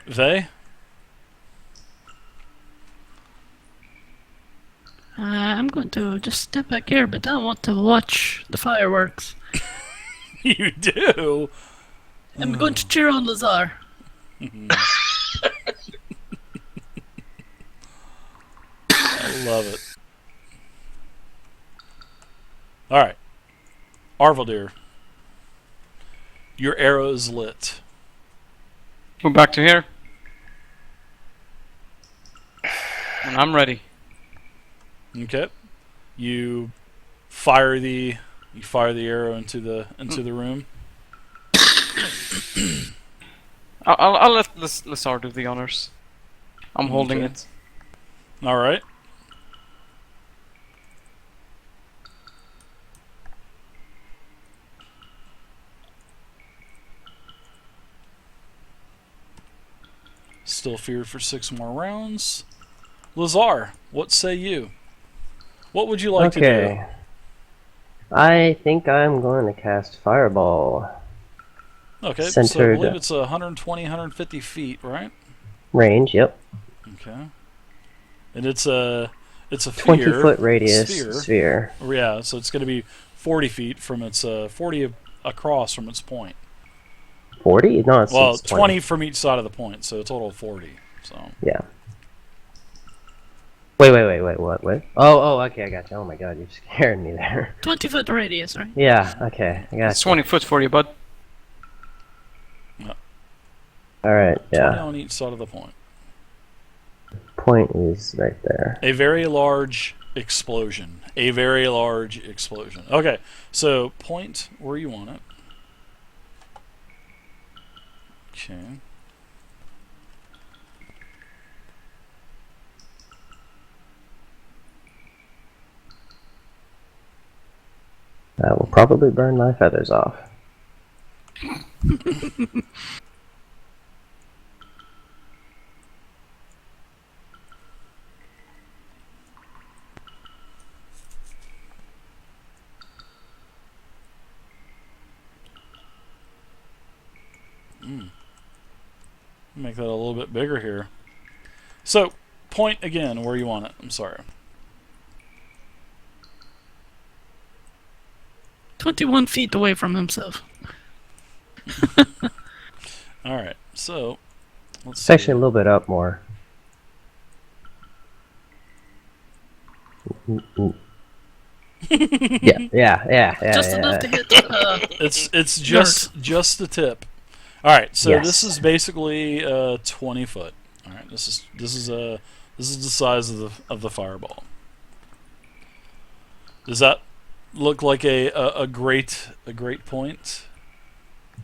Vey? I'm going to just step back here, but I want to watch the fireworks. You do? I'm going to cheer on Lazar. I love it. Alright. Arveldir. Your arrow is lit. Go back to here. And I'm ready. Okay. You fire the arrow into the room. I'll let Lazar do the honors. I'm holding Okay. it. Alright. Still feared for 6 more rounds. Lazar, what say you? What would you like to do? I think I'm going to cast Fireball. Okay, so I Centered believe it's 120, 150 feet, right? range, yep. Okay. And it's a 20-foot radius sphere. Yeah, so it's going to be 40 feet from its 40 across from its point. 40? No, it's Well, it's 20 from each side of the point, so a total of 40. So Yeah. Wait, what? Oh, okay, I got you. Oh my god, you scared me there. 20-foot radius, right? Yeah, okay, I got It's you. 20 foot for you, bud. Alright, 20 yeah. on each side of the point. Point is right there. A very large explosion. A very large explosion. Okay, so point where you want it. Okay. That will probably burn my feathers off. Make that a little bit bigger here. So, point again where you want it. I'm sorry. 21 feet away from himself. Alright, so let's It's see. actually a little bit up more. Yeah. Just enough to hit. It's just the tip. All right, so Yes. this is basically 20 foot. All right, this is the size of the fireball. Does that look like a great point?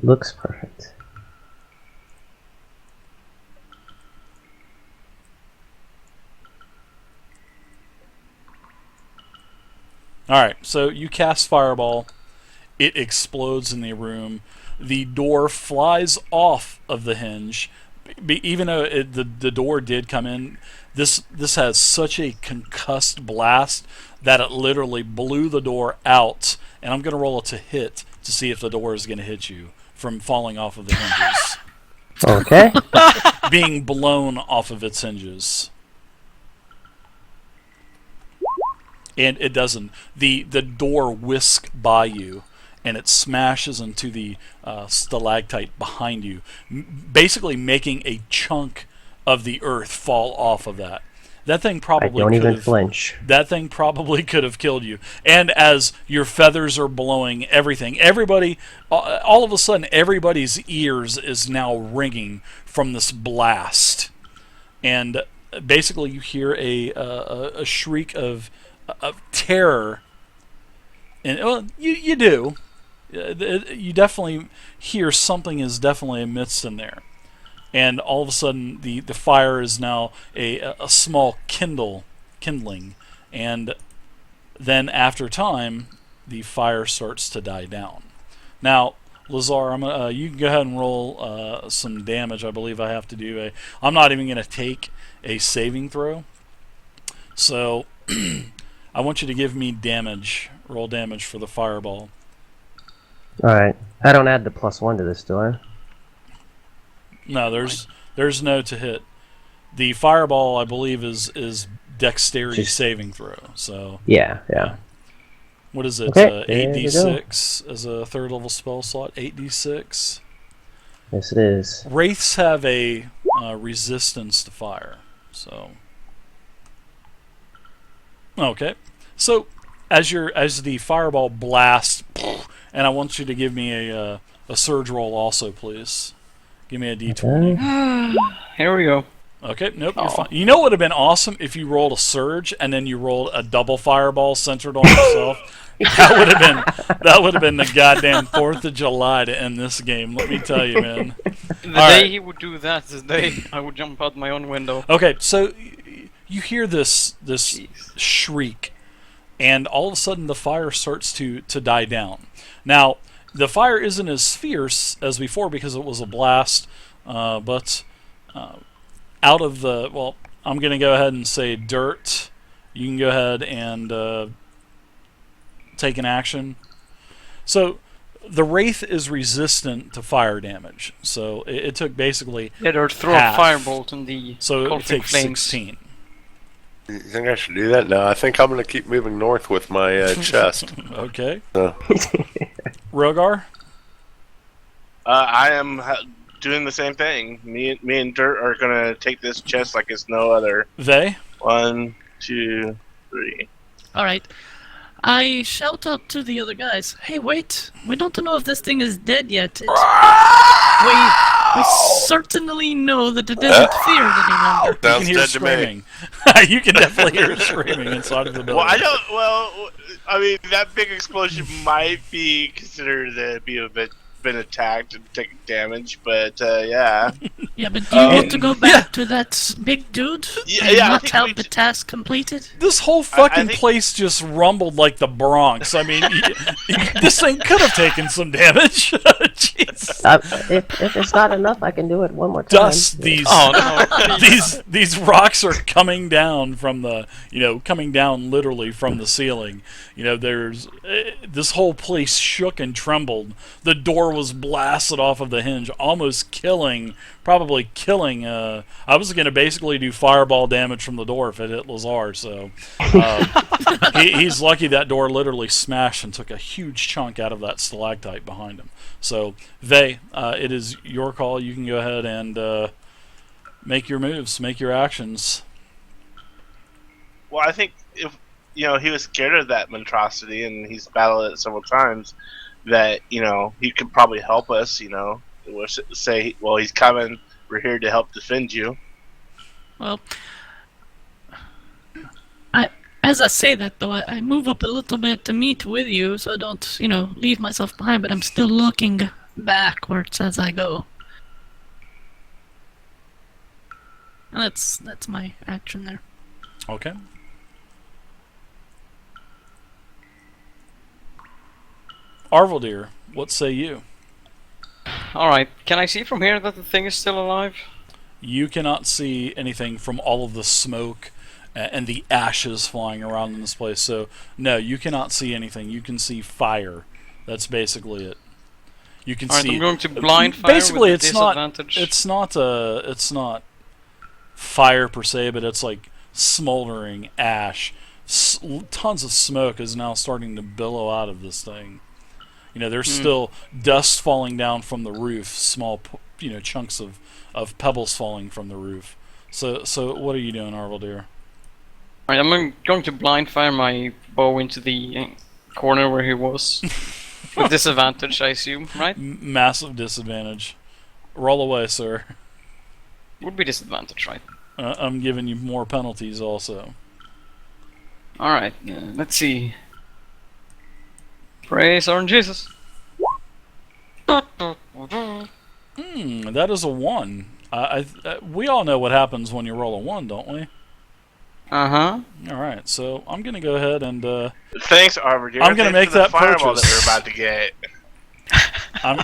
Looks perfect. All right, so you cast fireball. It explodes in the room. The door flies off of the hinge. Even though the door did come in, this has such a concussed blast that it literally blew the door out. And I'm going to roll it to hit to see if the door is going to hit you from falling off of the hinges. Okay. Being blown off of its hinges. And it doesn't. The door whisks by you, and it smashes into the stalactite behind you, basically making a chunk of the earth fall off of that. That thing I probably don't even could've- flinch. That thing probably could have killed you. And as your feathers are blowing, everybody, all of a sudden, everybody's ears is now ringing from this blast, and basically you hear a shriek of terror, and well, you do. You definitely hear something is definitely amidst in there, and all of a sudden the fire is now a small kindling, and then after time the fire starts to die down. Now, Lazar, you can go ahead and roll some damage. I believe I have to do I'm not even going to take a saving throw, so I want you to give me damage. Roll damage for the fireball. Alright. I don't add the +1 to this, do I? No, there's There's no to hit. The fireball, I believe, is dexterity Just- saving throw. So Yeah. what is it? Okay, there we 8d6 as a third level spell slot. 8d6. Yes, it is. Wraiths have a resistance to fire. So okay. So as the fireball blasts, and I want you to give me a surge roll also, please. Give me a d20. Okay. Here we go. Okay, nope, you're Oh. fine. You know what would have been awesome if you rolled a surge and then you rolled a double fireball centered on yourself. That would have been the goddamn 4th of July to end this game. Let me tell you, man. The All day right. he would do that, the day I would jump out my own window. Okay, so you hear this Jeez. shriek, and all of a sudden the fire starts to die down. Now, the fire isn't as fierce as before because it was a blast, but out of the... Well, I'm going to go ahead and say dirt. You can go ahead and take an action. So, the Wraith is resistant to fire damage. So, it took basically... Yeah, or throw half. a firebolt in the So, it Colton takes flames. 16. You think I should do that? No, I think I'm going to keep moving north with my chest. Okay. So, Rogar? I am doing the same thing. Me and Dirt are gonna take this chest like it's no other. They? 1, 2, 3. Alright. I shout out to the other guys, hey wait, we don't know if this thing is dead yet. We certainly know that it isn't feared any longer. You can sounds hear dead to me. screaming. You can definitely hear screaming inside of the building. Well, I don't. Well, I mean, that big explosion might be considered to be a bit been attacked and taken damage, but yeah. Yeah, but do you want to go back to that big dude Yeah, and yeah, I not think have we the should- task completed? This whole fucking think- place just rumbled like the Bronx. I mean, this thing could have taken some damage. Jeez. If it's not enough, I can do it one more time. Dust. These Oh no! these rocks are coming down from the coming down literally from the ceiling. There's this whole place shook and trembled. The door was blasted off of the hinge, almost probably killing. I was going to basically do fireball damage from the door if it hit Lazar. So he's lucky that door literally smashed and took a huge chunk out of that stalactite behind him. So Vey, it is your call. You can go ahead and make your moves, make your actions. Well, I think if he was scared of that monstrosity and he's battled it several times, that he could probably help us. We'll say, well, he's coming. We're here to help defend you. Well, as I say that though, I move up a little bit to meet with you, so I don't, leave myself behind. But I'm still looking backwards as I go. And that's my action there. Okay. Arveldir, what say you? Alright, can I see from here that the thing is still alive? You cannot see anything from all of the smoke and the ashes flying around in this place. So, no, you cannot see anything. You can see fire. That's basically it. You can Alright, see. I'm going to blind fire Basically, with disadvantage. it's not fire per se, but it's like smoldering ash. Tons of smoke is now starting to billow out of this thing. There's still dust falling down from the roof, small, chunks of pebbles falling from the roof. So what are you doing, Arveldir? Alright, I'm going to blind fire my bow into the corner where he was. With disadvantage, I assume, right? Massive disadvantage. Roll away, sir. Would be disadvantage, right? I'm giving you more penalties also. Alright, let's see. Praise our Jesus. That is a 1. We all know what happens when you roll a 1, don't we? Uh-huh. Alright, so I'm going to go ahead and... Thanks, Arveldir. I'm gonna make Thanks for the that fireball purchase. that we're about to get.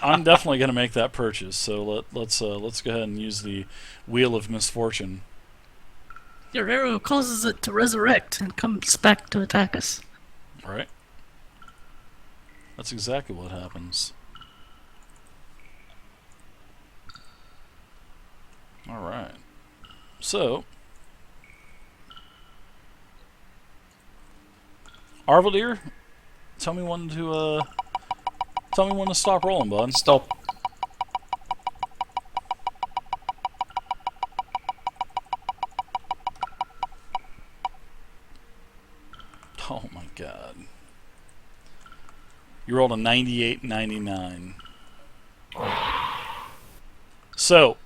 I'm definitely going to make that purchase, so let's go ahead and use the Wheel of Misfortune. Your arrow causes it to resurrect and comes back to attack us. Right? That's exactly what happens. All right. So, Arveldir, tell me when to stop rolling, bud. Stop. Oh my god. You rolled a 98-99. So,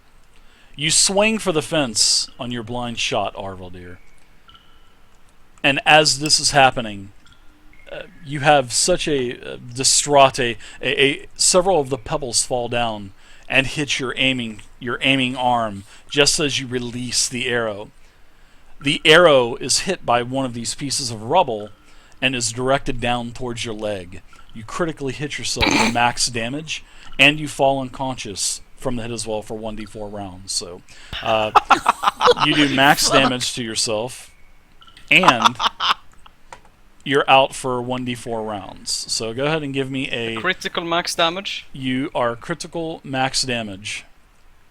you swing for the fence on your blind shot, Arveldir. And as this is happening, you have such a distraught, several of the pebbles fall down and hit your aiming arm just as you release the arrow. The arrow is hit by one of these pieces of rubble and is directed down towards your leg. You critically hit yourself for max damage, and you fall unconscious from the hit as well for 1d4 rounds. So you do max damage to yourself, and you're out for 1d4 rounds. So go ahead and give me a... Critical max damage. You are critical max damage.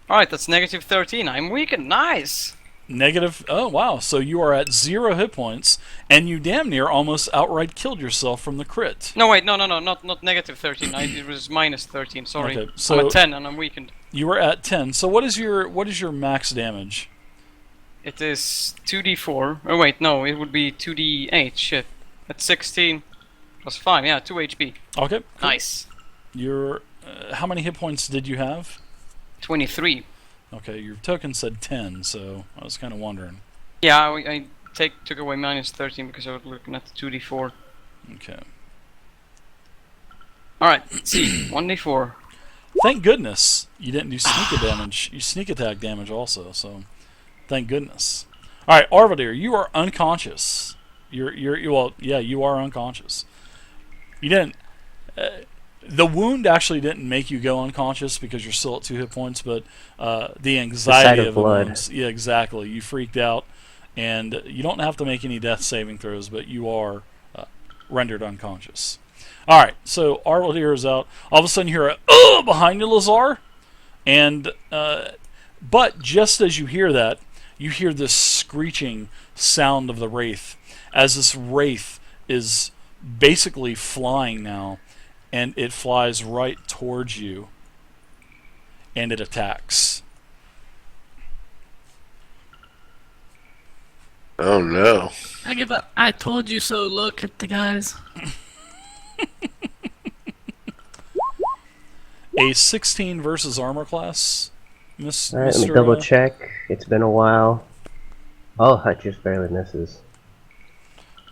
Alright, that's negative 13. I'm weakened. Nice! Negative... Oh, wow. So you are at 0 hit points, and you damn near almost outright killed yourself from the crit. No, wait, no, not negative 13. It was minus 13, sorry. Okay, so I'm at 10 and I'm weakened. You were at 10. So what is your max damage? It is 2d4. Oh, wait, no, it would be 2d8. Shit. At 16 plus 5, yeah, 2 HP. Okay. Cool. Nice. Your how many hit points did you have? 23. Okay, your token said 10, so I was kind of wondering. Yeah, I took away minus 13 because I was looking at the 2d4. Okay. Alright, let's see. 1d4. Thank goodness you didn't do sneak damage. You sneak attack damage also, so thank goodness. All right, Arveldir, you are unconscious. You are unconscious. You didn't. The wound actually didn't make you go unconscious because you're still at 2 hit points, but the anxiety sight of the blood. wounds. Yeah, exactly. You freaked out, and you don't have to make any death saving throws, but you are rendered unconscious. All right, so Arveldir is out. All of a sudden, you hear a behind you, Lazar, and but just as you hear that, you hear this screeching sound of the wraith, as this wraith is basically flying now, and it flies right towards you, and it attacks. Oh no. I give up. I told you so. Look at the guys. A 16 versus armor class, Miss. Alright, let me Mr. double check. It's been a while. Oh, it just barely misses.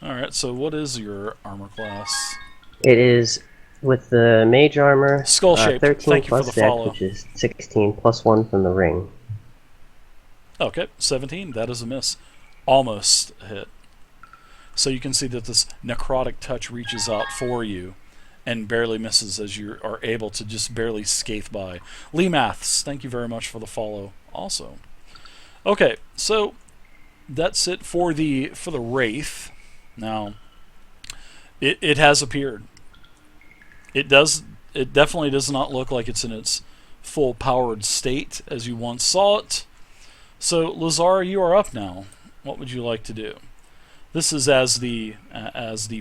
All right, so what is your armor class? It is with the mage armor, Skull shaped. 13 Thank you for plus the dex, follow. which is 16 plus 1 from the ring. Okay, 17. That is a miss. Almost a hit. So you can see that this necrotic touch reaches out for you and barely misses as you are able to just barely scathe by. Lee Maths, thank you very much for the follow also. Okay, so that's it for the Wraith. Now, it has appeared. It definitely does not look like it's in its full powered state as you once saw it. So Lazar, you are up now. What would you like to do? This is as the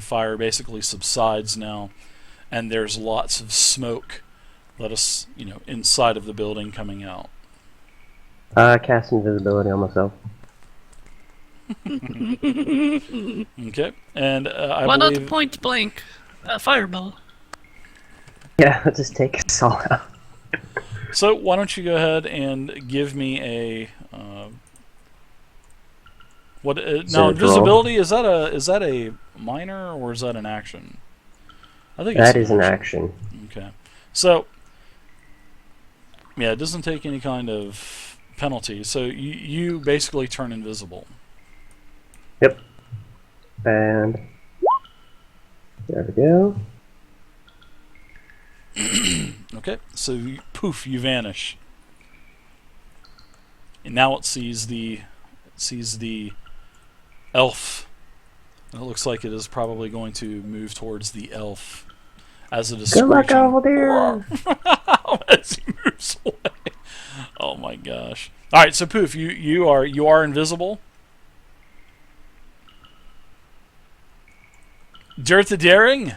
fire basically subsides now, and there's lots of smoke. Let us, inside of the building coming out. Cast invisibility on myself. Okay, and I Why not believe point blank? Fireball. Yeah, I'll just take us all out. so. Why don't you go ahead and give me a what? Now, Surge roll. invisibility is that a minor or is that an action? I think That it's is an action. Okay, so yeah, it doesn't take any kind of penalty. So you basically turn invisible. Yep. And there we go. Okay, so poof, you vanish, and now it sees the elf. And it looks like it is probably going to move towards the elf as it is Good luck, screeching Arveldir! as he moves away. Oh my my gosh! All right, so Poof, you are invisible. Dirt the Daring.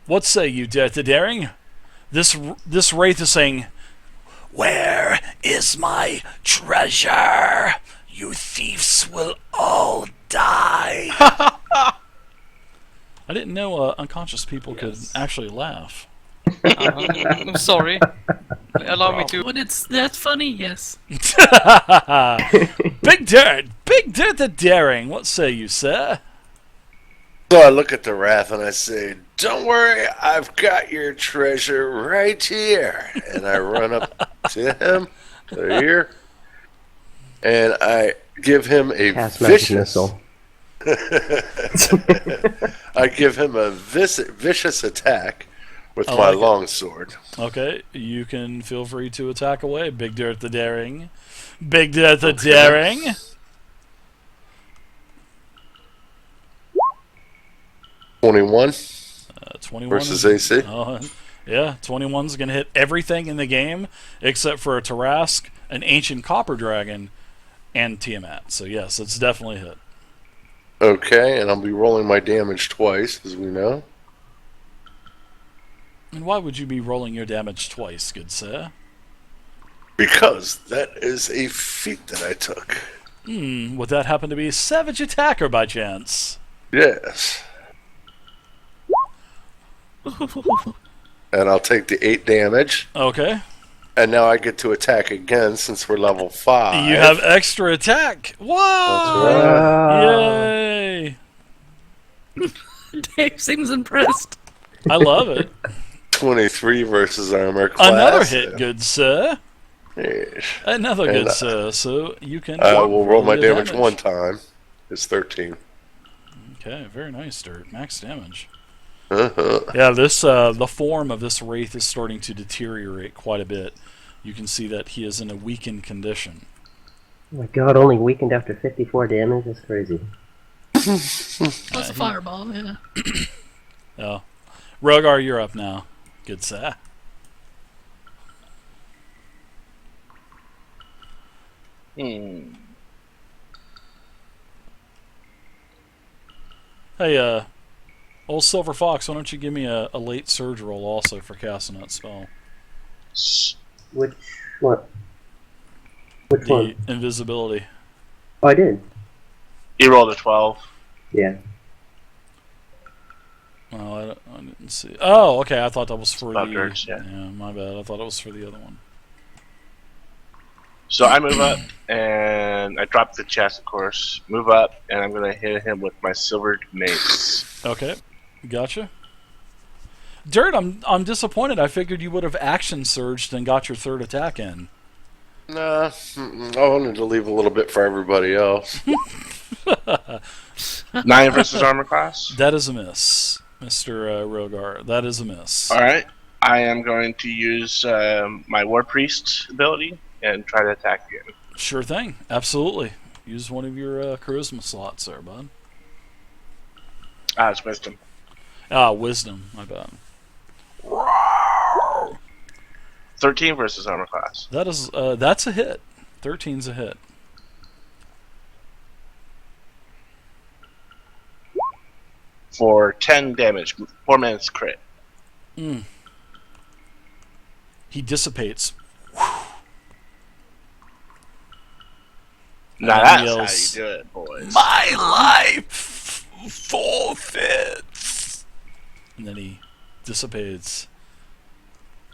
What say you, Dirt the Daring? This wraith is saying, "Where is my treasure? You thieves will all die." I didn't know unconscious people could actually laugh. I'm sorry. Allow me to. When it's that funny, yes. Big Dirt the Daring. What say you, sir? So I look at the Wrath and I say, "Don't worry, I've got your treasure right here." And I run up to him, to here, and I give him a Cast magic vicious missile. I give him a vicious attack with I my like it. longsword. Okay, you can feel free to attack away, Big Dirt the Daring. Big Dirt the Daring. 21 21 versus AC. Yeah, 21's going to hit everything in the game except for a Tarask, an Ancient Copper Dragon, and Tiamat. So yes, it's definitely a hit. Okay, and I'll be rolling my damage twice, as we know. And why would you be rolling your damage twice, good sir? Because that is a feat that I took. Would that happen to be a Savage Attacker by chance? Yes. And I'll take the 8 damage. Okay. And now I get to attack again since we're level 5. You have extra attack. Wow! That's right. Yay! Dave seems impressed. I love it. 23 versus armor class. Another hit, good sir. Yes. Another And, good sir. So you can. I will roll my your damage one time. It's 13. Okay, very nice, Dirt. Max damage. Uh-huh. Yeah, this the form of this wraith is starting to deteriorate quite a bit. You can see that he is in a weakened condition. Oh my god, only weakened after 54 damage? That's crazy. Plus a fireball, yeah. Oh, Rogar, you're up now. Good sir. Hey, old Silver Fox, why don't you give me a late surge roll also for casting that spell? Which one? Which The one? invisibility. Oh, I did. You rolled a 12. Yeah. Oh, I didn't see. Oh, okay. I thought that was for About the. Dirt's, yeah. My bad. I thought it was for the other one. So I move up and I drop the chest, of course. Move up and I'm gonna hit him with my silvered mace. Okay, gotcha. Dirt, I'm disappointed. I figured you would have action surged and got your third attack in. Nah, I wanted to leave a little bit for everybody else. 9 versus armor class. That is a miss, Mr. Rogar. That is a miss. All right. I am going to use my War Priest ability and try to attack again. Sure thing. Absolutely. Use one of your charisma slots there, bud. It's wisdom. Wisdom. My bad. 13 versus armor class. That is that's a hit. 13's a hit. For 10 damage. 4 minutes crit. He dissipates. Now And that's he how yells, you do it, boys. "My life forfeits." And then he dissipates.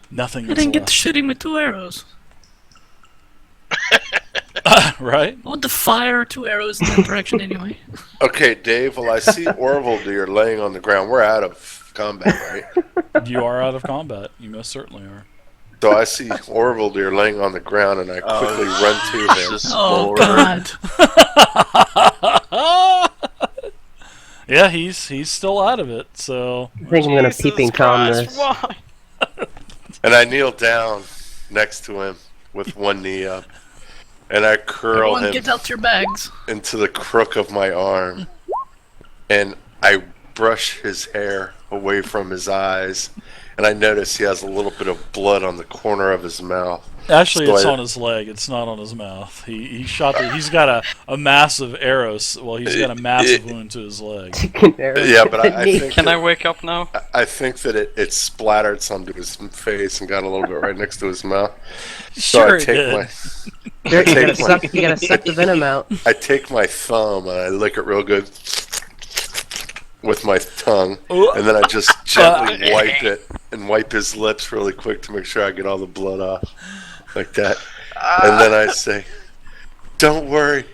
Nothing I is didn't get to left. shoot him with 2 arrows. Right? I want to fire 2 arrows in that direction anyway. Okay, Dave, well, I see Arveldir laying on the ground. We're out of combat, right? You are out of combat. You most certainly are. So I see Arveldir laying on the ground, and I quickly run to him. Jesus Oh Lord. god. Yeah, he's still out of it. So I think I'm gonna peeping Tom this. Why? And I kneel down next to him with one knee up. And I curl Everyone him get out your bags. into the crook of my arm. And I brush his hair away from his eyes. And I notice he has a little bit of blood on the corner of his mouth. Actually, So it's I- on his leg. It's not on his mouth. He shot. He's got a massive arrow. Well, he's got a massive wound to his leg. Yeah, but I think Can I that, wake up now? I think that it splattered some to his face and got a little bit right next to his mouth. So Sure, I it take did. my You gotta, take my- suck, you gotta suck the venom out. I take my thumb and I lick it real good with my tongue, and then I just gently wipe it and wipe his lips really quick to make sure I get all the blood off, like that. And then I say, "Don't worry,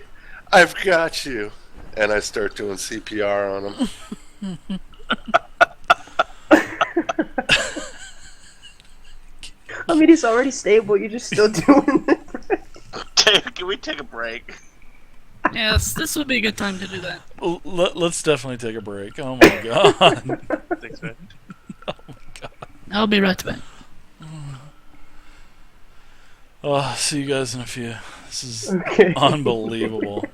I've got you." And I start doing CPR on him. I mean, he's already stable. You're just still doing it. Can we take a break? Yes, this would be a good time to do that. Let's definitely take a break. Oh my god. Thanks, man. I'll be right back. Oh, see you guys in a few. This is Okay. unbelievable.